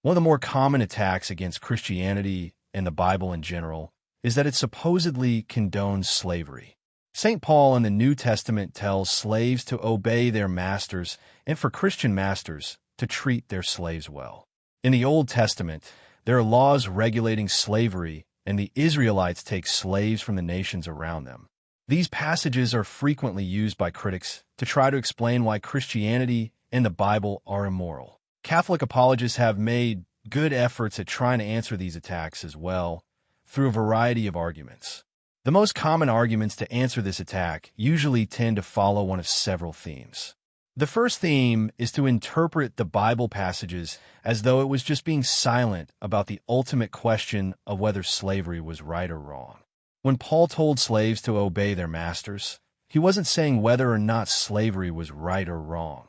One of the more common attacks against Christianity and the Bible in general is that it supposedly condones slavery. St. Paul in the New Testament tells slaves to obey their masters and for Christian masters to treat their slaves well. In the Old Testament, there are laws regulating slavery, and the Israelites take slaves from the nations around them. These passages are frequently used by critics to try to explain why Christianity and the Bible are immoral. Catholic apologists have made good efforts at trying to answer these attacks as well, through a variety of arguments. The most common arguments to answer this attack usually tend to follow one of several themes. The first theme is to interpret the Bible passages as though it was just being silent about the ultimate question of whether slavery was right or wrong. When Paul told slaves to obey their masters, he wasn't saying whether or not slavery was right or wrong,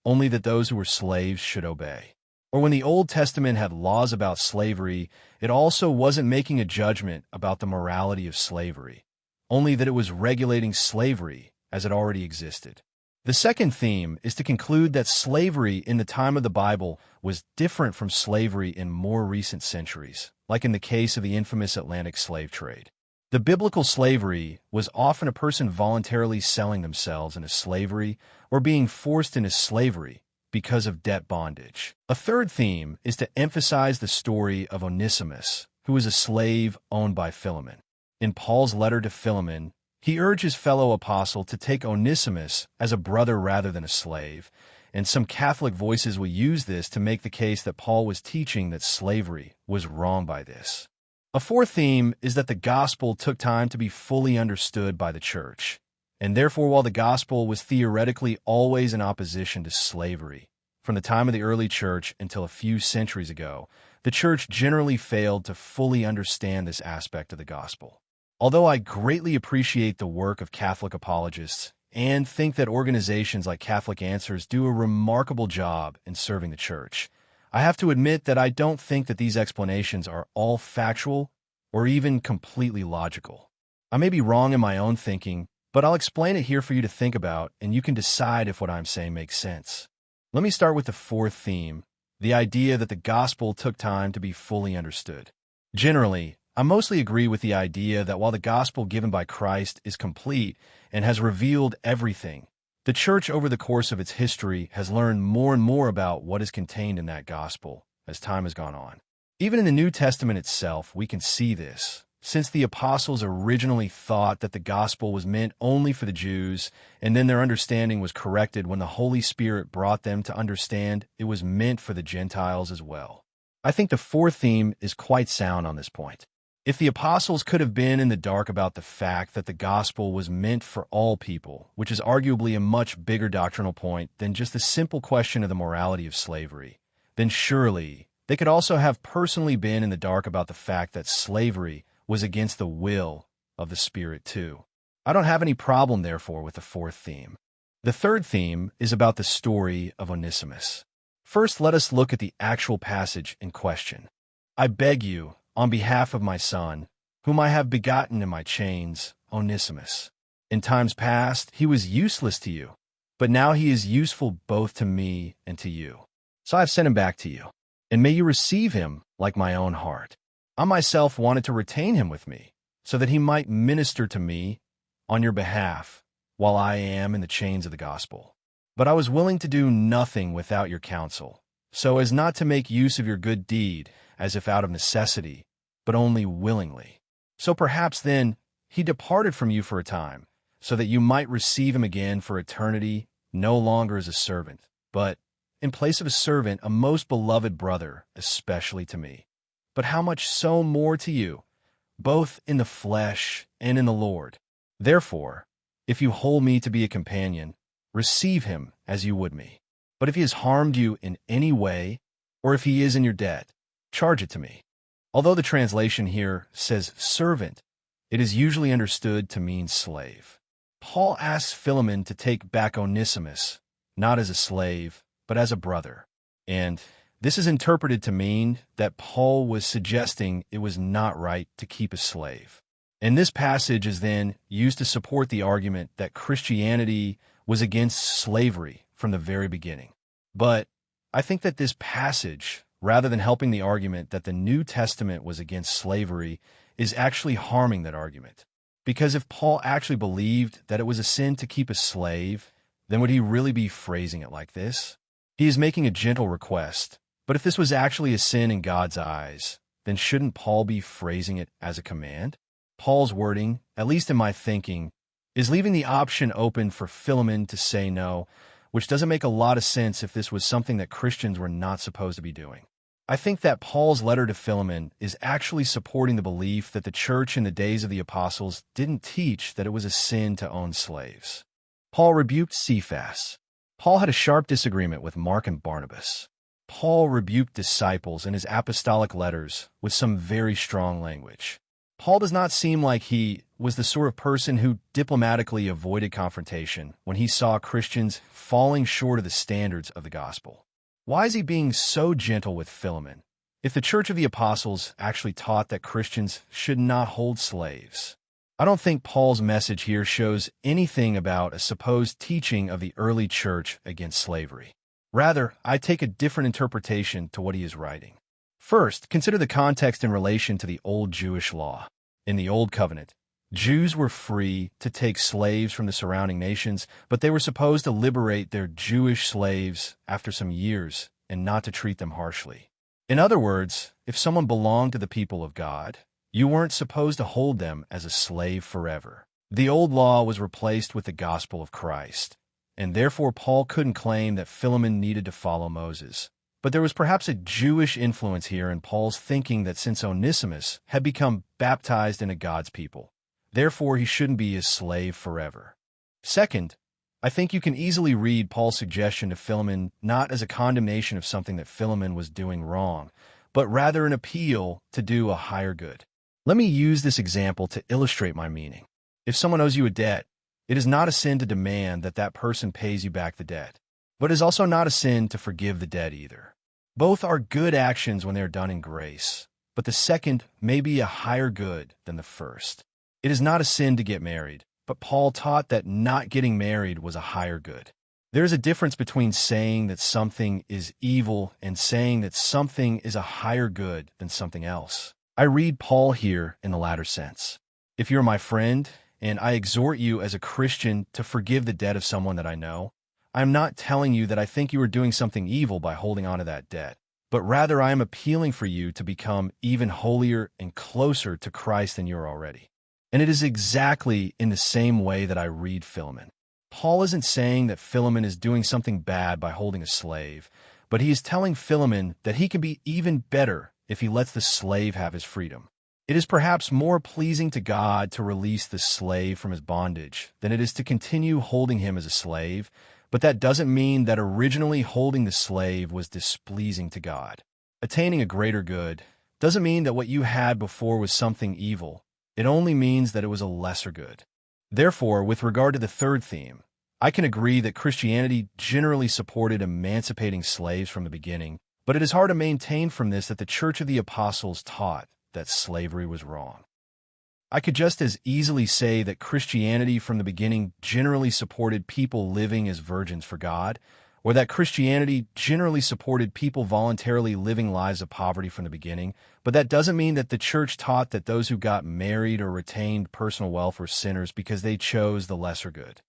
only that those who were slaves should obey. Or when the Old Testament had laws about slavery, it also wasn't making a judgment about the morality of slavery, only that it was regulating slavery as it already existed. The second theme is to conclude that slavery in the time of the Bible was different from slavery in more recent centuries, like in the case of the infamous Atlantic slave trade. The biblical slavery was often a person voluntarily selling themselves into slavery or being forced into slavery because of debt bondage. A third theme is to emphasize the story of Onesimus, who was a slave owned by Philemon. In Paul's letter to Philemon, he urged his fellow apostle to take Onesimus as a brother rather than a slave, and some Catholic voices will use this to make the case that Paul was teaching that slavery was wrong by this. A fourth theme is that the gospel took time to be fully understood by the church, and therefore while the gospel was theoretically always in opposition to slavery, from the time of the early church until a few centuries ago, the church generally failed to fully understand this aspect of the gospel. Although I greatly appreciate the work of Catholic apologists and think that organizations like Catholic Answers do a remarkable job in serving the church, I have to admit that I don't think that these explanations are all factual or even completely logical. I may be wrong in my own thinking, but I'll explain it here for you to think about, and you can decide if what I'm saying makes sense. Let me start with the fourth theme, the idea that the gospel took time to be fully understood. Generally, I mostly agree with the idea that while the gospel given by Christ is complete and has revealed everything, the church over the course of its history has learned more and more about what is contained in that gospel as time has gone on. Even in the New Testament itself, we can see this. Since the apostles originally thought that the gospel was meant only for the Jews, and then their understanding was corrected when the Holy Spirit brought them to understand it was meant for the Gentiles as well. I think the fourth theme is quite sound on this point. If the apostles could have been in the dark about the fact that the gospel was meant for all people, which is arguably a much bigger doctrinal point than just the simple question of the morality of slavery, then surely they could also have personally been in the dark about the fact that slavery was against the will of the Spirit too. I don't have any problem, therefore, with the fourth theme. The third theme is about the story of Onesimus. First, let us look at the actual passage in question. I beg you, on behalf of my son, whom I have begotten in my chains, Onesimus. In times past, he was useless to you, but now he is useful both to me and to you. So I have sent him back to you, and may you receive him like my own heart. I myself wanted to retain him with me, so that he might minister to me on your behalf while I am in the chains of the gospel. But I was willing to do nothing without your counsel, so as not to make use of your good deed as if out of necessity, but only willingly. So perhaps then he departed from you for a time, so that you might receive him again for eternity, no longer as a servant, but, in place of a servant, a most beloved brother, especially to me. But how much so more to you, both in the flesh and in the Lord. Therefore, if you hold me to be a companion, receive him as you would me. But if he has harmed you in any way, or if he is in your debt, charge it to me. Although the translation here says servant, it is usually understood to mean slave. Paul asks Philemon to take back Onesimus, not as a slave, but as a brother. And this is interpreted to mean that Paul was suggesting it was not right to keep a slave. And this passage is then used to support the argument that Christianity was against slavery from the very beginning. But I think that this passage, rather than helping the argument that the New Testament was against slavery, is actually harming that argument. Because if Paul actually believed that it was a sin to keep a slave, then would he really be phrasing it like this? He is making a gentle request, but if this was actually a sin in God's eyes, then shouldn't Paul be phrasing it as a command? Paul's wording, at least in my thinking, is leaving the option open for Philemon to say no, which doesn't make a lot of sense if this was something that Christians were not supposed to be doing. I think that Paul's letter to Philemon is actually supporting the belief that the church in the days of the apostles didn't teach that it was a sin to own slaves. Paul rebuked Cephas. Paul had a sharp disagreement with Mark and Barnabas. Paul rebuked disciples in his apostolic letters with some very strong language. Paul does not seem like he was the sort of person who diplomatically avoided confrontation when he saw Christians falling short of the standards of the gospel. Why is he being so gentle with Philemon if the Church of the Apostles actually taught that Christians should not hold slaves? I don't think Paul's message here shows anything about a supposed teaching of the early church against slavery. Rather, I take a different interpretation to what he is writing. First, consider the context in relation to the old Jewish law. In the Old Covenant, Jews were free to take slaves from the surrounding nations, but they were supposed to liberate their Jewish slaves after some years and not to treat them harshly. In other words, if someone belonged to the people of God, you weren't supposed to hold them as a slave forever. The old law was replaced with the gospel of Christ, and therefore Paul couldn't claim that Philemon needed to follow Moses. But there was perhaps a Jewish influence here in Paul's thinking that since Onesimus had become baptized into God's people, therefore he shouldn't be his slave forever. Second, I think you can easily read Paul's suggestion to Philemon not as a condemnation of something that Philemon was doing wrong, but rather an appeal to do a higher good. Let me use this example to illustrate my meaning. If someone owes you a debt, it is not a sin to demand that that person pays you back the debt. But it is also not a sin to forgive the debt either. Both are good actions when they are done in grace, but the second may be a higher good than the first. It is not a sin to get married, but Paul taught that not getting married was a higher good. There is a difference between saying that something is evil and saying that something is a higher good than something else. I read Paul here in the latter sense. If you're my friend, and I exhort you as a Christian to forgive the debt of someone that I know, I am not telling you that I think you are doing something evil by holding on to that debt, but rather I am appealing for you to become even holier and closer to Christ than you are already. And it is exactly in the same way that I read Philemon. Paul isn't saying that Philemon is doing something bad by holding a slave, but he is telling Philemon that he can be even better if he lets the slave have his freedom. It is perhaps more pleasing to God to release the slave from his bondage than it is to continue holding him as a slave, but that doesn't mean that originally holding the slave was displeasing to God. Attaining a greater good doesn't mean that what you had before was something evil. It only means that it was a lesser good. Therefore, with regard to the third theme, I can agree that Christianity generally supported emancipating slaves from the beginning, but it is hard to maintain from this that the Church of the Apostles taught that slavery was wrong. I could just as easily say that Christianity from the beginning generally supported people living as virgins for God, or that Christianity generally supported people voluntarily living lives of poverty from the beginning, but that doesn't mean that the church taught that those who got married or retained personal wealth were sinners because they chose the lesser good.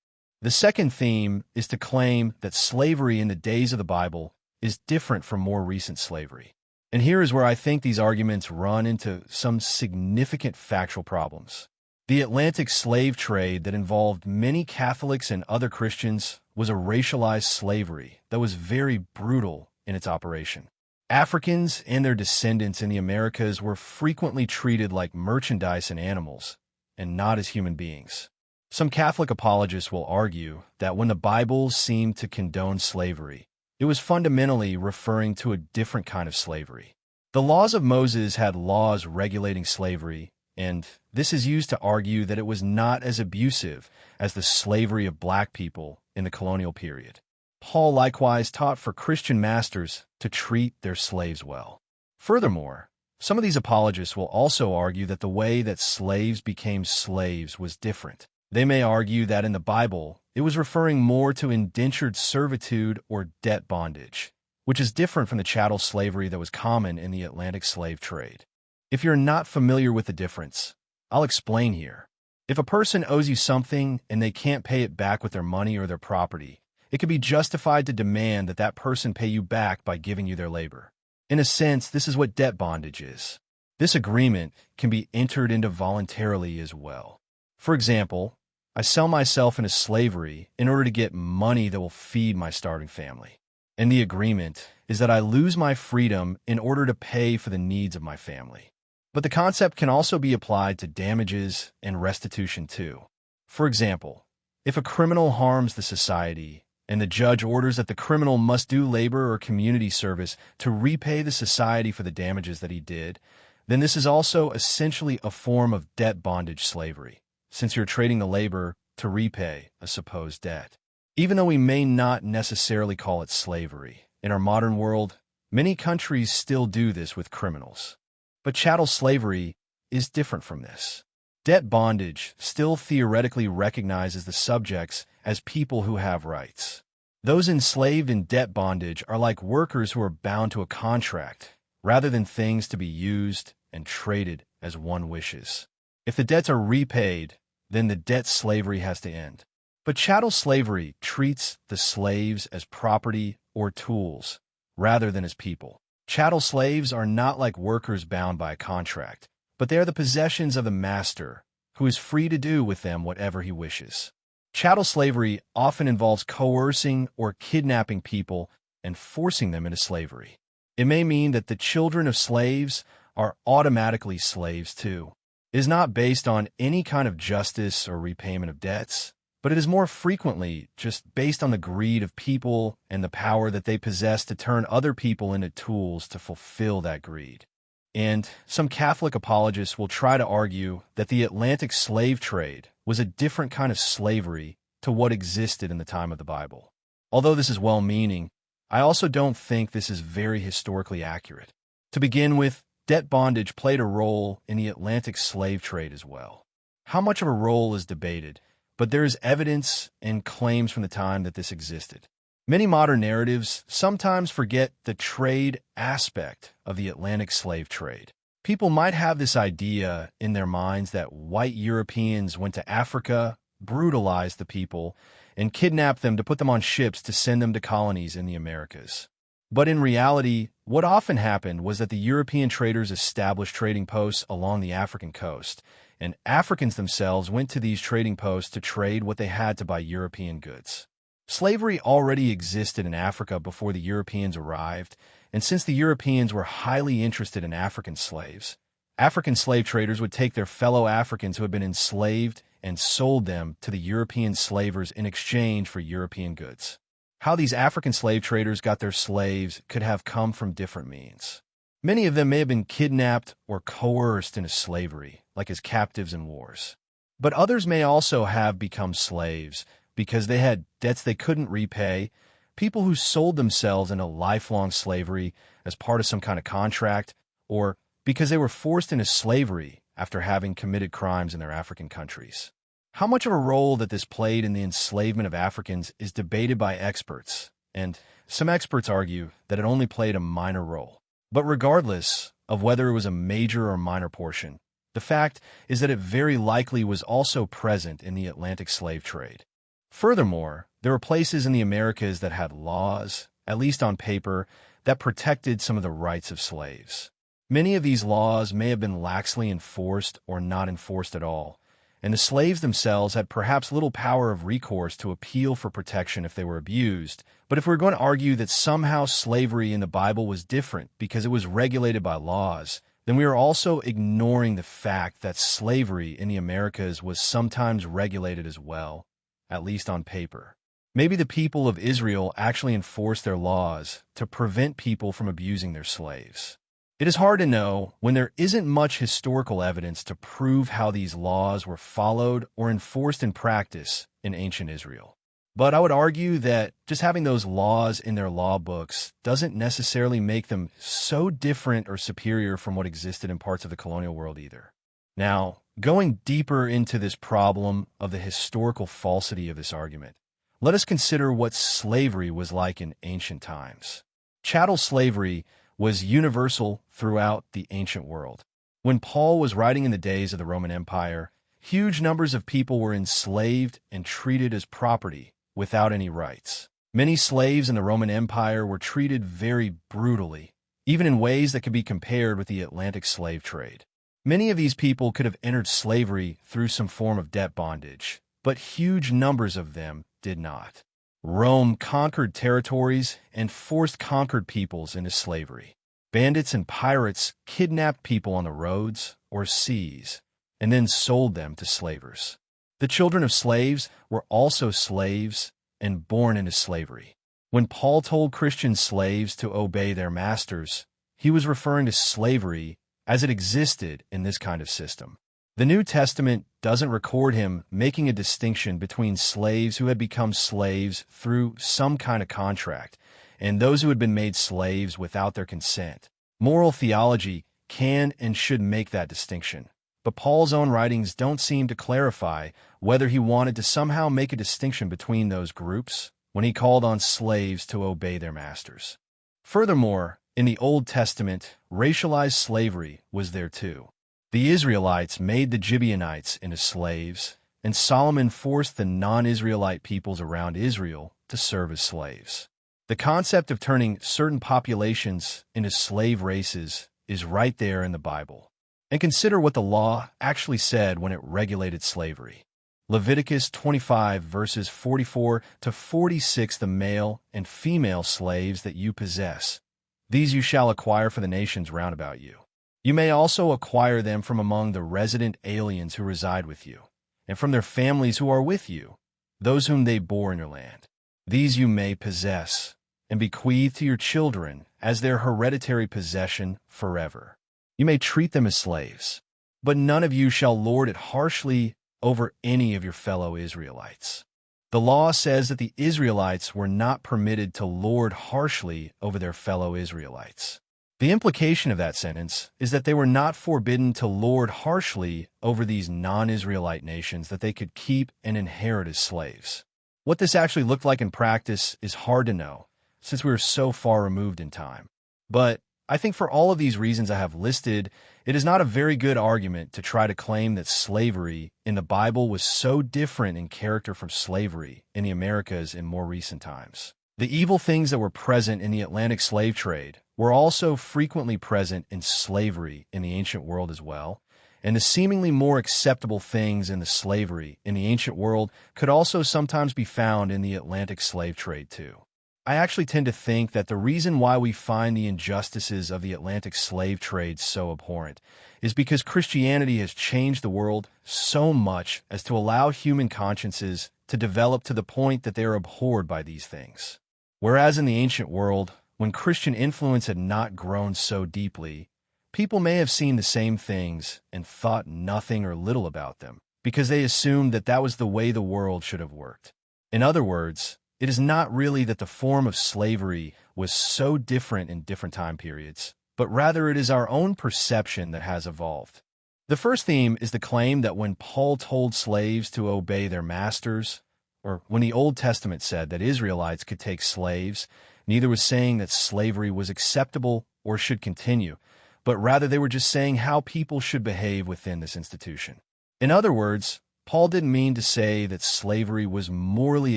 The second theme is to claim that slavery in the days of the Bible is different from more recent slavery. And here is where I think these arguments run into some significant factual problems. The Atlantic slave trade that involved many Catholics and other Christians was a racialized slavery that was very brutal in its operation. Africans and their descendants in the Americas were frequently treated like merchandise and animals, and not as human beings. Some Catholic apologists will argue that when the Bible seemed to condone slavery, it was fundamentally referring to a different kind of slavery. The laws of Moses had laws regulating slavery, and this is used to argue that it was not as abusive as the slavery of black people in the colonial period. Paul likewise taught for Christian masters to treat their slaves well. Furthermore, some of these apologists will also argue that the way that slaves became slaves was different. They may argue that in the Bible, it was referring more to indentured servitude or debt bondage, which is different from the chattel slavery that was common in the Atlantic slave trade. If you're not familiar with the difference, I'll explain here. If a person owes you something and they can't pay it back with their money or their property, it can be justified to demand that that person pay you back by giving you their labor. In a sense, this is what debt bondage is. This agreement can be entered into voluntarily as well. For example, I sell myself into slavery in order to get money that will feed my starving family. And the agreement is that I lose my freedom in order to pay for the needs of my family. But the concept can also be applied to damages and restitution too. For example, if a criminal harms the society and the judge orders that the criminal must do labor or community service to repay the society for the damages that he did, then this is also essentially a form of debt bondage slavery, since you're trading the labor to repay a supposed debt. Even though we may not necessarily call it slavery, in our modern world, many countries still do this with criminals. But chattel slavery is different from this. Debt bondage still theoretically recognizes the subjects as people who have rights. Those enslaved in debt bondage are like workers who are bound to a contract, rather than things to be used and traded as one wishes. If the debts are repaid, then the debt slavery has to end. But chattel slavery treats the slaves as property or tools, rather than as people. Chattel slaves are not like workers bound by a contract, but they are the possessions of the master, who is free to do with them whatever he wishes. Chattel slavery often involves coercing or kidnapping people and forcing them into slavery. It may mean that the children of slaves are automatically slaves too. It is not based on any kind of justice or repayment of debts, but it is more frequently just based on the greed of people and the power that they possess to turn other people into tools to fulfill that greed. And some Catholic apologists will try to argue that the Atlantic slave trade was a different kind of slavery to what existed in the time of the Bible. Although this is well-meaning, I also don't think this is very historically accurate. To begin with, debt bondage played a role in the Atlantic slave trade as well. How much of a role is debated, but there is evidence and claims from the time that this existed. Many modern narratives sometimes forget the trade aspect of the Atlantic slave trade. People might have this idea in their minds that white Europeans went to Africa, brutalized the people, and kidnapped them to put them on ships to send them to colonies in the Americas. But in reality, what often happened was that the European traders established trading posts along the African coast, and Africans themselves went to these trading posts to trade what they had to buy European goods. Slavery already existed in Africa before the Europeans arrived, and since the Europeans were highly interested in African slaves, African slave traders would take their fellow Africans who had been enslaved and sold them to the European slavers in exchange for European goods. How these African slave traders got their slaves could have come from different means. Many of them may have been kidnapped or coerced into slavery, like as captives in wars. But others may also have become slaves because they had debts they couldn't repay, people who sold themselves into lifelong slavery as part of some kind of contract, or because they were forced into slavery after having committed crimes in their African countries. How much of a role that this played in the enslavement of Africans is debated by experts, and some experts argue that it only played a minor role. But regardless of whether it was a major or minor portion, the fact is that it very likely was also present in the Atlantic slave trade. Furthermore, there were places in the Americas that had laws, at least on paper, that protected some of the rights of slaves. Many of these laws may have been laxly enforced or not enforced at all, and the slaves themselves had perhaps little power of recourse to appeal for protection if they were abused. But if we're going to argue that somehow slavery in the Bible was different because it was regulated by laws, then we are also ignoring the fact that slavery in the Americas was sometimes regulated as well, at least on paper. Maybe the people of Israel actually enforced their laws to prevent people from abusing their slaves. It is hard to know when there isn't much historical evidence to prove how these laws were followed or enforced in practice in ancient Israel. But I would argue that just having those laws in their law books doesn't necessarily make them so different or superior from what existed in parts of the colonial world either. Now, going deeper into this problem of the historical falsity of this argument, let us consider what slavery was like in ancient times. Chattel slavery was universal throughout the ancient world. When Paul was writing in the days of the Roman Empire, huge numbers of people were enslaved and treated as property without any rights. Many slaves in the Roman Empire were treated very brutally, even in ways that could be compared with the Atlantic slave trade. Many of these people could have entered slavery through some form of debt bondage, but huge numbers of them did not. Rome conquered territories and forced conquered peoples into slavery. Bandits and pirates kidnapped people on the roads or seas and then sold them to slavers. The children of slaves were also slaves and born into slavery. When Paul told Christian slaves to obey their masters, he was referring to slavery as it existed in this kind of system. The New Testament doesn't record him making a distinction between slaves who had become slaves through some kind of contract and those who had been made slaves without their consent. Moral theology can and should make that distinction, but Paul's own writings don't seem to clarify whether he wanted to somehow make a distinction between those groups when he called on slaves to obey their masters. Furthermore, in the Old Testament, racialized slavery was there too. The Israelites made the Gibeonites into slaves, and Solomon forced the non-Israelite peoples around Israel to serve as slaves. The concept of turning certain populations into slave races is right there in the Bible. And consider what the law actually said when it regulated slavery. Leviticus 25 verses 44 to 46, the male and female slaves that you possess, these you shall acquire for the nations round about you. You may also acquire them from among the resident aliens who reside with you, and from their families who are with you, those whom they bore in your land. These you may possess, and bequeath to your children as their hereditary possession forever. You may treat them as slaves, but none of you shall lord it harshly over any of your fellow Israelites. The law says that the Israelites were not permitted to lord harshly over their fellow Israelites. The implication of that sentence is that they were not forbidden to lord harshly over these non-Israelite nations that they could keep and inherit as slaves. What this actually looked like in practice is hard to know, since we are so far removed in time. But I think for all of these reasons I have listed, it is not a very good argument to try to claim that slavery in the Bible was so different in character from slavery in the Americas in more recent times. The evil things that were present in the Atlantic slave trade were also frequently present in slavery in the ancient world as well, and the seemingly more acceptable things in the slavery in the ancient world could also sometimes be found in the Atlantic slave trade too. I actually tend to think that the reason why we find the injustices of the Atlantic slave trade so abhorrent is because Christianity has changed the world so much as to allow human consciences to develop to the point that they are abhorred by these things. Whereas in the ancient world, when Christian influence had not grown so deeply, people may have seen the same things and thought nothing or little about them because they assumed that that was the way the world should have worked. In other words, it is not really that the form of slavery was so different in different time periods, but rather it is our own perception that has evolved. The first theme is the claim that when Paul told slaves to obey their masters, or when the Old Testament said that Israelites could take slaves, neither was saying that slavery was acceptable or should continue, but rather they were just saying how people should behave within this institution. In other words, Paul didn't mean to say that slavery was morally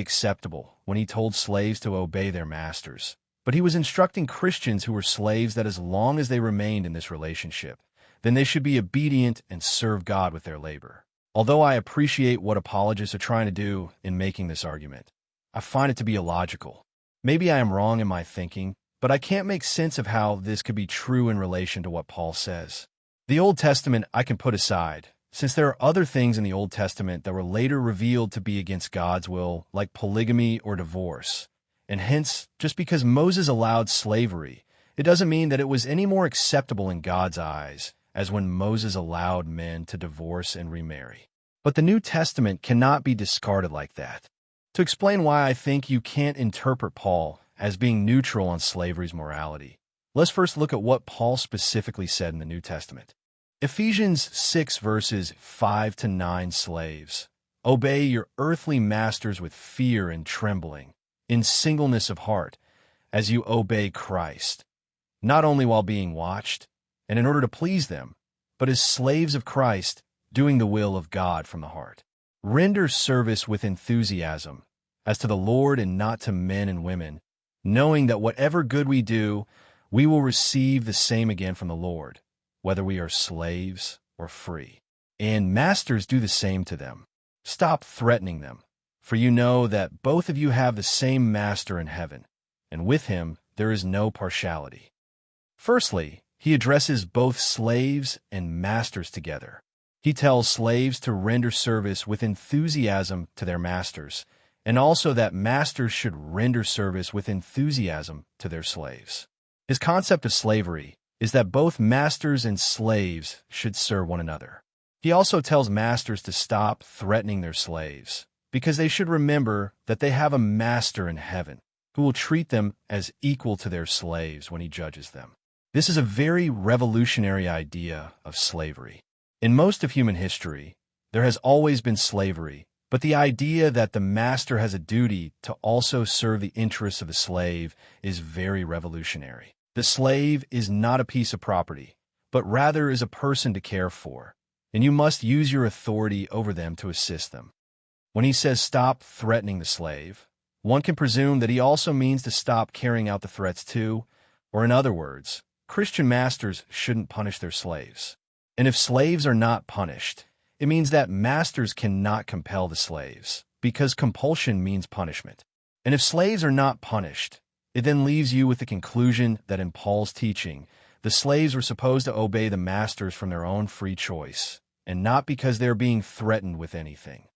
acceptable when he told slaves to obey their masters, but he was instructing Christians who were slaves that as long as they remained in this relationship, then they should be obedient and serve God with their labor. Although I appreciate what apologists are trying to do in making this argument, I find it to be illogical. Maybe I am wrong in my thinking, but I can't make sense of how this could be true in relation to what Paul says. The Old Testament I can put aside, since there are other things in the Old Testament that were later revealed to be against God's will, like polygamy or divorce. And hence, just because Moses allowed slavery, it doesn't mean that it was any more acceptable in God's eyes as when Moses allowed men to divorce and remarry. But the New Testament cannot be discarded like that. To explain why I think you can't interpret Paul as being neutral on slavery's morality, let's first look at what Paul specifically said in the New Testament. Ephesians 6 verses 5 to 9, slaves, obey your earthly masters with fear and trembling, in singleness of heart, as you obey Christ, not only while being watched, and in order to please them, but as slaves of Christ, doing the will of God from the heart. Render service with enthusiasm, as to the Lord and not to men and women, knowing that whatever good we do, we will receive the same again from the Lord, whether we are slaves or free. And masters, do the same to them. Stop threatening them, for you know that both of you have the same master in heaven, and with him there is no partiality. Firstly, he addresses both slaves and masters together. He tells slaves to render service with enthusiasm to their masters, and also that masters should render service with enthusiasm to their slaves. His concept of slavery is that both masters and slaves should serve one another. He also tells masters to stop threatening their slaves, because they should remember that they have a master in heaven who will treat them as equal to their slaves when he judges them. This is a very revolutionary idea of slavery. In most of human history, there has always been slavery, but the idea that the master has a duty to also serve the interests of the slave is very revolutionary. The slave is not a piece of property, but rather is a person to care for, and you must use your authority over them to assist them. When he says stop threatening the slave, one can presume that he also means to stop carrying out the threats too, or in other words, Christian masters shouldn't punish their slaves. And if slaves are not punished, it means that masters cannot compel the slaves, because compulsion means punishment. And if slaves are not punished, it then leaves you with the conclusion that in Paul's teaching, the slaves were supposed to obey the masters from their own free choice, and not because they are being threatened with anything.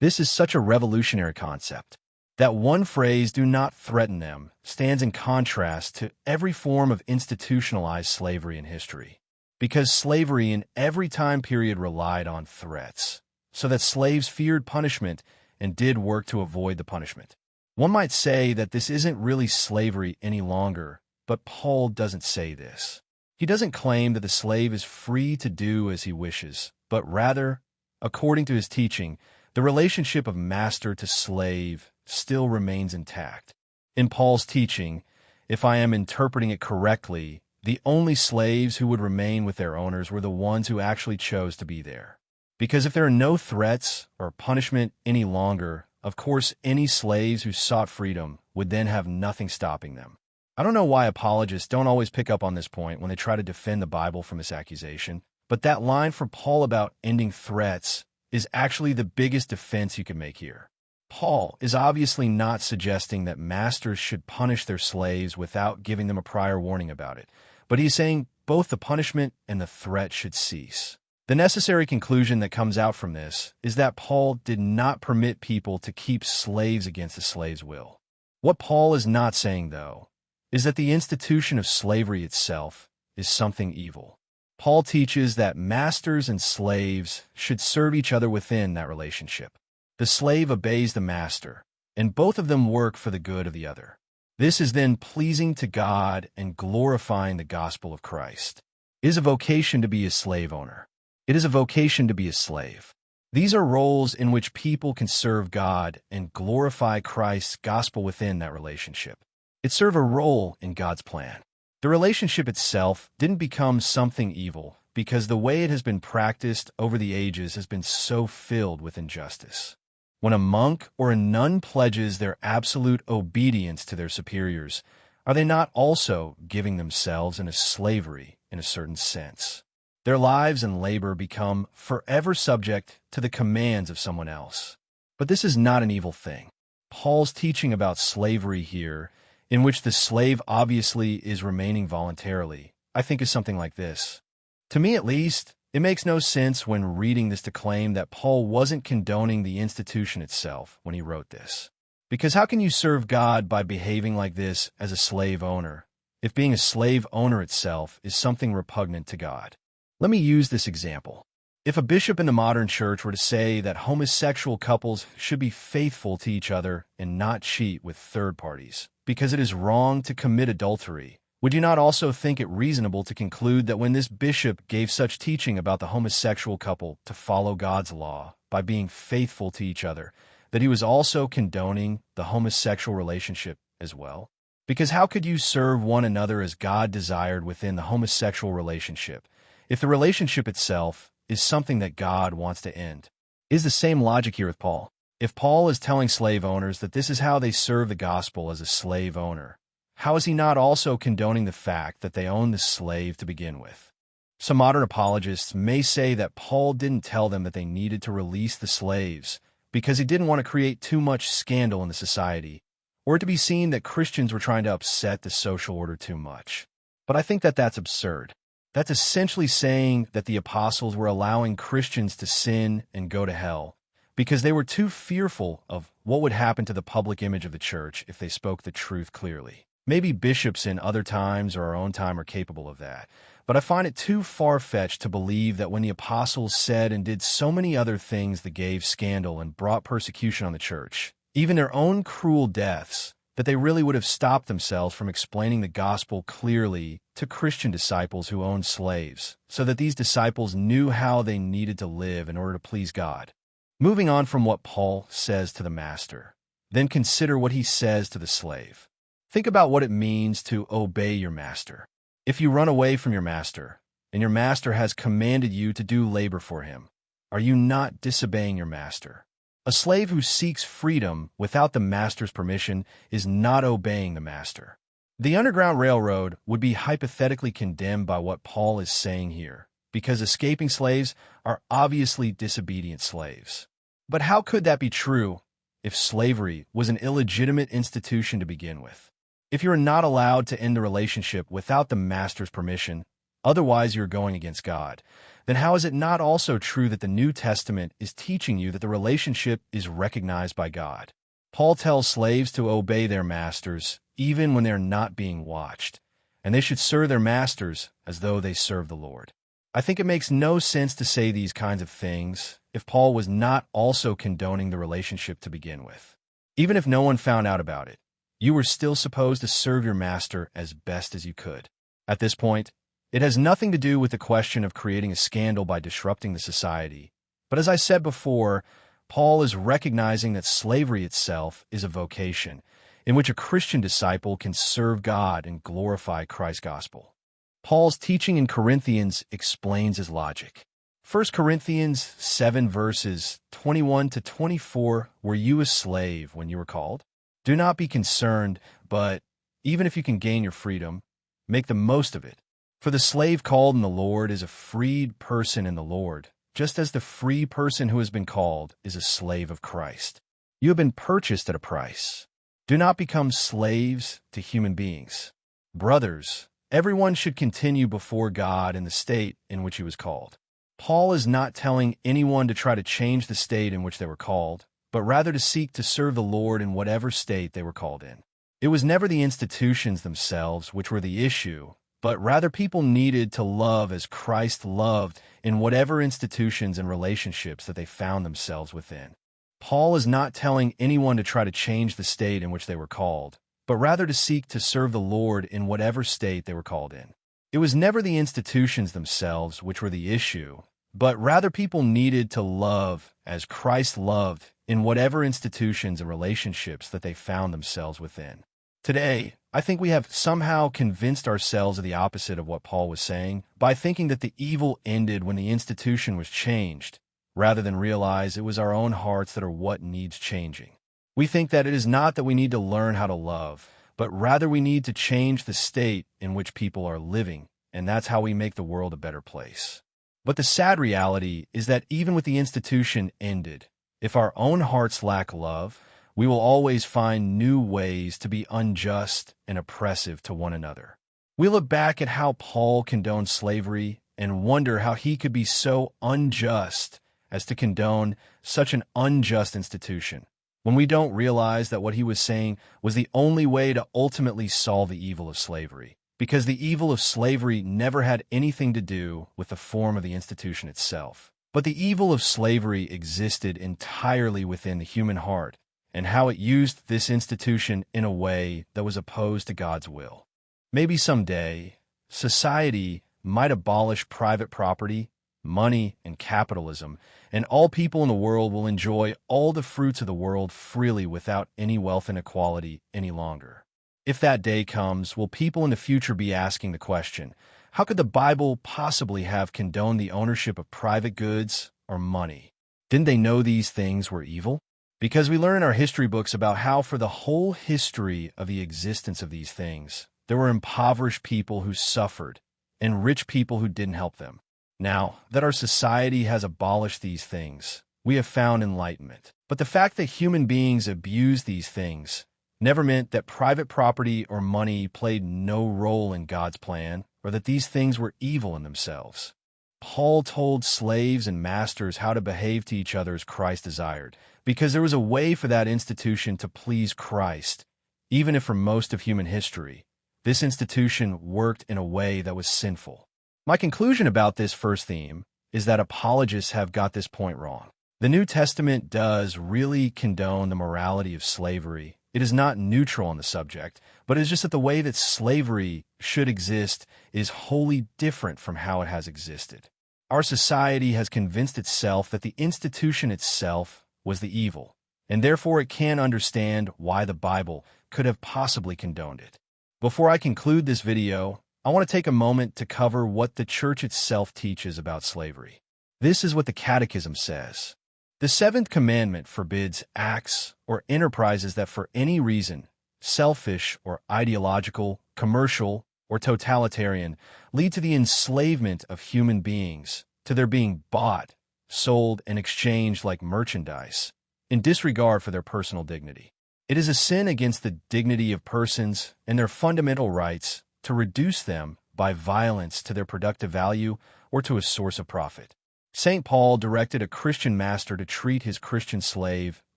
This is such a revolutionary concept. That one phrase, "do not threaten them," stands in contrast to every form of institutionalized slavery in history, because slavery in every time period relied on threats, so that slaves feared punishment and did work to avoid the punishment. One might say that this isn't really slavery any longer, but Paul doesn't say this. He doesn't claim that the slave is free to do as he wishes, but rather, according to his teaching, the relationship of master to slave still remains intact. In Paul's teaching, if I am interpreting it correctly, the only slaves who would remain with their owners were the ones who actually chose to be there. Because if there are no threats or punishment any longer, of course any slaves who sought freedom would then have nothing stopping them. I don't know why apologists don't always pick up on this point when they try to defend the Bible from this accusation, but that line from Paul about ending threats is actually the biggest defense you can make here. Paul is obviously not suggesting that masters should punish their slaves without giving them a prior warning about it, but he's saying both the punishment and the threat should cease. The necessary conclusion that comes out from this is that Paul did not permit people to keep slaves against the slave's will. What Paul is not saying, though, is that the institution of slavery itself is something evil. Paul teaches that masters and slaves should serve each other within that relationship. The slave obeys the master, and both of them work for the good of the other. This is then pleasing to God and glorifying the gospel of Christ. It is a vocation to be a slave owner. It is a vocation to be a slave. These are roles in which people can serve God and glorify Christ's gospel within that relationship. It serves a role in God's plan. The relationship itself didn't become something evil because the way it has been practiced over the ages has been so filled with injustice. When a monk or a nun pledges their absolute obedience to their superiors, are they not also giving themselves into slavery in a certain sense? Their lives and labor become forever subject to the commands of someone else. But this is not an evil thing. Paul's teaching about slavery here, in which the slave obviously is remaining voluntarily, I think is something like this. To me at least, it makes no sense when reading this to claim that Paul wasn't condoning the institution itself when he wrote this. Because how can you serve God by behaving like this as a slave owner, if being a slave owner itself is something repugnant to God? Let me use this example. If a bishop in the modern church were to say that homosexual couples should be faithful to each other and not cheat with third parties, because it is wrong to commit adultery, would you not also think it reasonable to conclude that when this bishop gave such teaching about the homosexual couple to follow God's law by being faithful to each other, that he was also condoning the homosexual relationship as well? Because how could you serve one another as God desired within the homosexual relationship if the relationship itself is something that God wants to end? Is the same logic here with Paul. If Paul is telling slave owners that this is how they serve the gospel as a slave owner, how is he not also condoning the fact that they own the slave to begin with? Some modern apologists may say that Paul didn't tell them that they needed to release the slaves because he didn't want to create too much scandal in the society, or to be seen that Christians were trying to upset the social order too much. But I think that that's absurd. That's essentially saying that the apostles were allowing Christians to sin and go to hell because they were too fearful of what would happen to the public image of the church if they spoke the truth clearly. Maybe bishops in other times or our own time are capable of that, but I find it too far-fetched to believe that when the apostles said and did so many other things that gave scandal and brought persecution on the church, even their own cruel deaths, that they really would have stopped themselves from explaining the gospel clearly to Christian disciples who owned slaves, so that these disciples knew how they needed to live in order to please God. Moving on from what Paul says to the master, then consider what he says to the slave. Think about what it means to obey your master. If you run away from your master, and your master has commanded you to do labor for him, are you not disobeying your master? A slave who seeks freedom without the master's permission is not obeying the master. The Underground Railroad would be hypothetically condemned by what Paul is saying here, because escaping slaves are obviously disobedient slaves. But how could that be true if slavery was an illegitimate institution to begin with? If you're not allowed to end the relationship without the master's permission, otherwise you're going against God, then how is it not also true that the New Testament is teaching you that the relationship is recognized by God? Paul tells slaves to obey their masters even when they're not being watched, and they should serve their masters as though they serve the Lord. I think it makes no sense to say these kinds of things if Paul was not also condoning the relationship to begin with. Even if no one found out about it, you were still supposed to serve your master as best as you could. At this point, it has nothing to do with the question of creating a scandal by disrupting the society. But as I said before, Paul is recognizing that slavery itself is a vocation in which a Christian disciple can serve God and glorify Christ's gospel. Paul's teaching in Corinthians explains his logic. 1 Corinthians 7 verses 21 to 24, were you a slave when you were called? Do not be concerned, but even if you can gain your freedom, make the most of it. For the slave called in the Lord is a freed person in the Lord, just as the free person who has been called is a slave of Christ. You have been purchased at a price. Do not become slaves to human beings. Brothers, everyone should continue before God in the state in which he was called. Paul is not telling anyone to try to change the state in which they were called, but rather to seek to serve the Lord in whatever state they were called in. It was never the institutions themselves which were the issue, but rather people needed to love as Christ loved in whatever institutions and relationships that they found themselves within. Paul is not telling anyone to try to change the state in which they were called, but rather to seek to serve the Lord in whatever state they were called in. It was never the institutions themselves which were the issue, but rather people needed to love as Christ loved in whatever institutions and relationships that they found themselves within. Today, I think we have somehow convinced ourselves of the opposite of what Paul was saying by thinking that the evil ended when the institution was changed, rather than realize it was our own hearts that are what needs changing. We think that it is not that we need to learn how to love, but rather we need to change the state in which people are living, and that's how we make the world a better place. But the sad reality is that even with the institution ended, if our own hearts lack love, we will always find new ways to be unjust and oppressive to one another. We look back at how Paul condoned slavery and wonder how he could be so unjust as to condone such an unjust institution, when we don't realize that what he was saying was the only way to ultimately solve the evil of slavery, because the evil of slavery never had anything to do with the form of the institution itself. But the evil of slavery existed entirely within the human heart, and how it used this institution in a way that was opposed to God's will. Maybe someday, society might abolish private property, money, and capitalism, and all people in the world will enjoy all the fruits of the world freely without any wealth inequality any longer. If that day comes, will people in the future be asking the question, how could the Bible possibly have condoned the ownership of private goods or money? Didn't they know these things were evil? Because we learn in our history books about how for the whole history of the existence of these things, there were impoverished people who suffered and rich people who didn't help them. Now that our society has abolished these things, we have found enlightenment. But the fact that human beings abuse these things never meant that private property or money played no role in God's plan, or that these things were evil in themselves. Paul told slaves and masters how to behave to each other as Christ desired, because there was a way for that institution to please Christ, even if for most of human history, this institution worked in a way that was sinful. My conclusion about this first theme is that apologists have got this point wrong. The New Testament does really condone the morality of slavery. It is not neutral on the subject, but it's just that the way that slavery should exist is wholly different from how it has existed. Our society has convinced itself that the institution itself was the evil, and therefore it can't understand why the Bible could have possibly condoned it. Before I conclude this video, I want to take a moment to cover what the Church itself teaches about slavery. This is what the Catechism says. The seventh commandment forbids acts or enterprises that for any reason, selfish or ideological, commercial or totalitarian, lead to the enslavement of human beings, to their being bought, sold, and exchanged like merchandise, in disregard for their personal dignity. It is a sin against the dignity of persons and their fundamental rights to reduce them by violence to their productive value or to a source of profit. St. Paul directed a Christian master to treat his Christian slave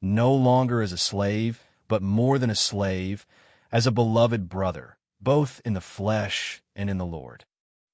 no longer as a slave, but more than a slave, as a beloved brother, both in the flesh and in the Lord.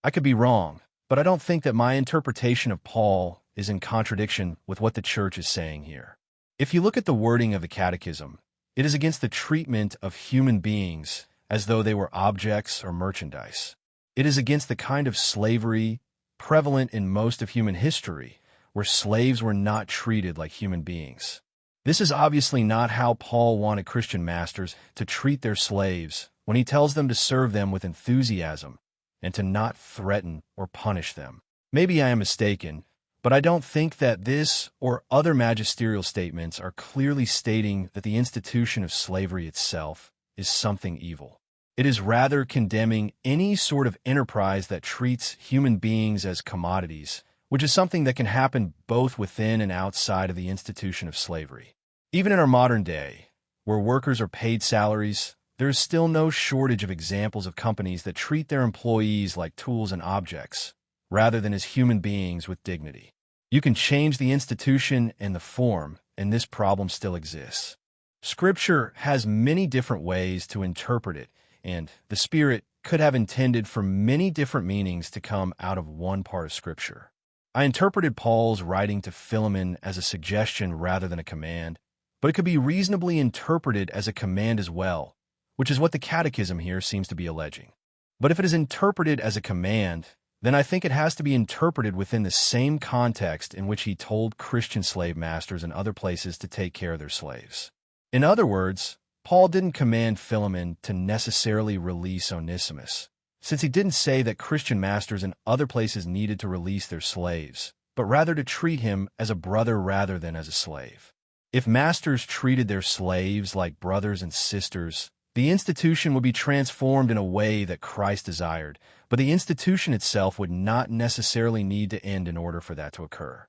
I could be wrong, but I don't think that my interpretation of Paul is in contradiction with what the Church is saying here. If you look at the wording of the Catechism, it is against the treatment of human beings as though they were objects or merchandise. It is against the kind of slavery prevalent in most of human history, where slaves were not treated like human beings. This is obviously not how Paul wanted Christian masters to treat their slaves when he tells them to serve them with enthusiasm and to not threaten or punish them. Maybe I am mistaken, but I don't think that this or other magisterial statements are clearly stating that the institution of slavery itself is something evil. It is rather condemning any sort of enterprise that treats human beings as commodities, which is something that can happen both within and outside of the institution of slavery. Even in our modern day, where workers are paid salaries, there is still no shortage of examples of companies that treat their employees like tools and objects, rather than as human beings with dignity. You can change the institution and the form, and this problem still exists. Scripture has many different ways to interpret it, and the Spirit could have intended for many different meanings to come out of one part of Scripture. I interpreted Paul's writing to Philemon as a suggestion rather than a command, but it could be reasonably interpreted as a command as well, which is what the Catechism here seems to be alleging. But if it is interpreted as a command, then I think it has to be interpreted within the same context in which he told Christian slave masters in other places to take care of their slaves. In other words, Paul didn't command Philemon to necessarily release Onesimus, since he didn't say that Christian masters in other places needed to release their slaves, but rather to treat him as a brother rather than as a slave. If masters treated their slaves like brothers and sisters, the institution would be transformed in a way that Christ desired, but the institution itself would not necessarily need to end in order for that to occur.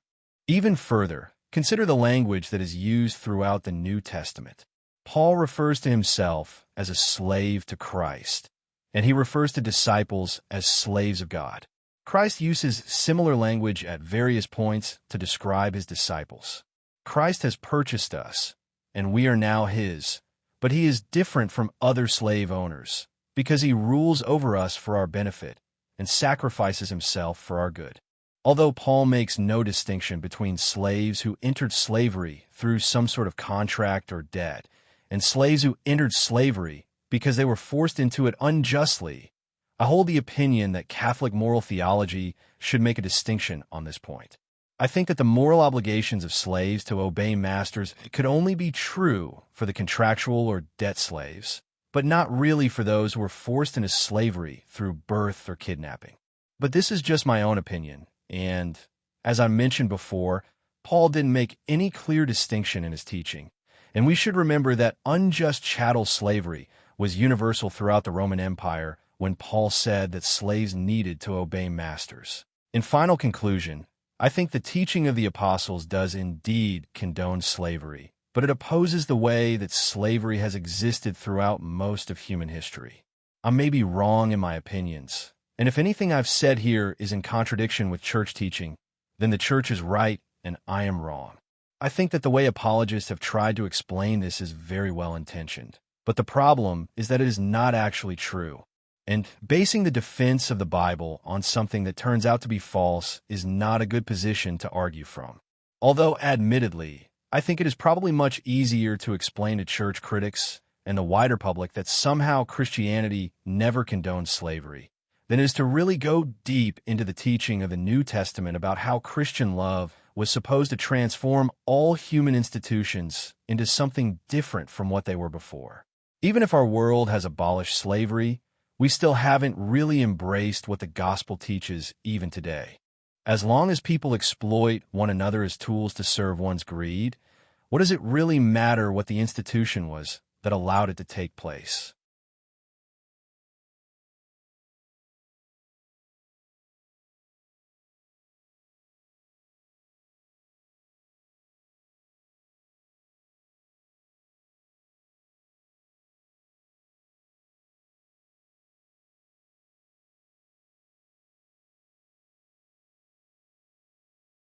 Even further, consider the language that is used throughout the New Testament. Paul refers to himself as a slave to Christ, and he refers to disciples as slaves of God. Christ uses similar language at various points to describe his disciples. Christ has purchased us, and we are now his, but he is different from other slave owners because he rules over us for our benefit and sacrifices himself for our good. Although Paul makes no distinction between slaves who entered slavery through some sort of contract or debt and slaves who entered slavery because they were forced into it unjustly, I hold the opinion that Catholic moral theology should make a distinction on this point. I think that the moral obligations of slaves to obey masters could only be true for the contractual or debt slaves, but not really for those who were forced into slavery through birth or kidnapping. But this is just my own opinion, and as I mentioned before, Paul didn't make any clear distinction in his teaching, and we should remember that unjust chattel slavery was universal throughout the Roman Empire when Paul said that slaves needed to obey masters. In final conclusion, I think the teaching of the apostles does indeed condone slavery, but it opposes the way that slavery has existed throughout most of human history. I may be wrong in my opinions, and if anything I've said here is in contradiction with church teaching, then the church is right and I am wrong. I think that the way apologists have tried to explain this is very well-intentioned, but the problem is that it is not actually true. And basing the defense of the Bible on something that turns out to be false is not a good position to argue from. Although, admittedly, I think it is probably much easier to explain to church critics and the wider public that somehow Christianity never condoned slavery than it is to really go deep into the teaching of the New Testament about how Christian love was supposed to transform all human institutions into something different from what they were before. Even if our world has abolished slavery, we still haven't really embraced what the gospel teaches even today. As long as people exploit one another as tools to serve one's greed, what does it really matter what the institution was that allowed it to take place?